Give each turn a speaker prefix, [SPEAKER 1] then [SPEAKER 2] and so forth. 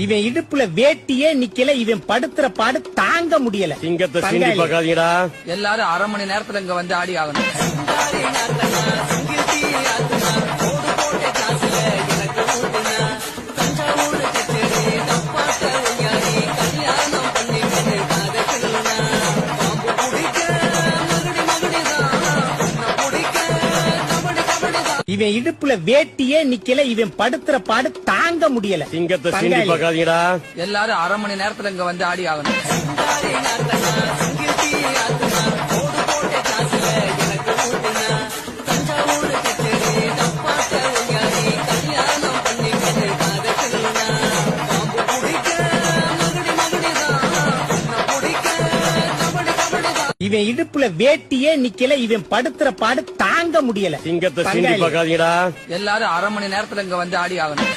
[SPEAKER 1] இவன் இடுப்புல வேட்டியே நிக்கல, இவன் படுத்துற பாடு தாங்க முடியல.
[SPEAKER 2] சிங்கத்தை சீண்டி பார்க்காதீங்கடா.
[SPEAKER 3] எல்லாரும் அரை மணி நேரத்துல இங்க வந்து ஆடி ஆகணும்.
[SPEAKER 1] இவன் இடுப்புல வேட்டியே நிக்கல, இவன் படுத்துற பாடு தாங்க முடியல.
[SPEAKER 2] சிங்கத்தை சீண்டி பார்க்காதீங்கடா.
[SPEAKER 3] எல்லாரும் அரை மணி நேரத்துல இங்க வந்து ஆடி ஆகணும்.
[SPEAKER 1] இவன் இடுப்புல வேட்டியே நிக்கல, இவன் படுத்துற பாடு தாங்க முடியல.
[SPEAKER 2] சிங்கத்தை சீண்டி பார்க்காதீங்கடா.
[SPEAKER 3] எல்லாரும் அரை மணி நேரத்துல இங்க வந்து ஆடி ஆகணும்.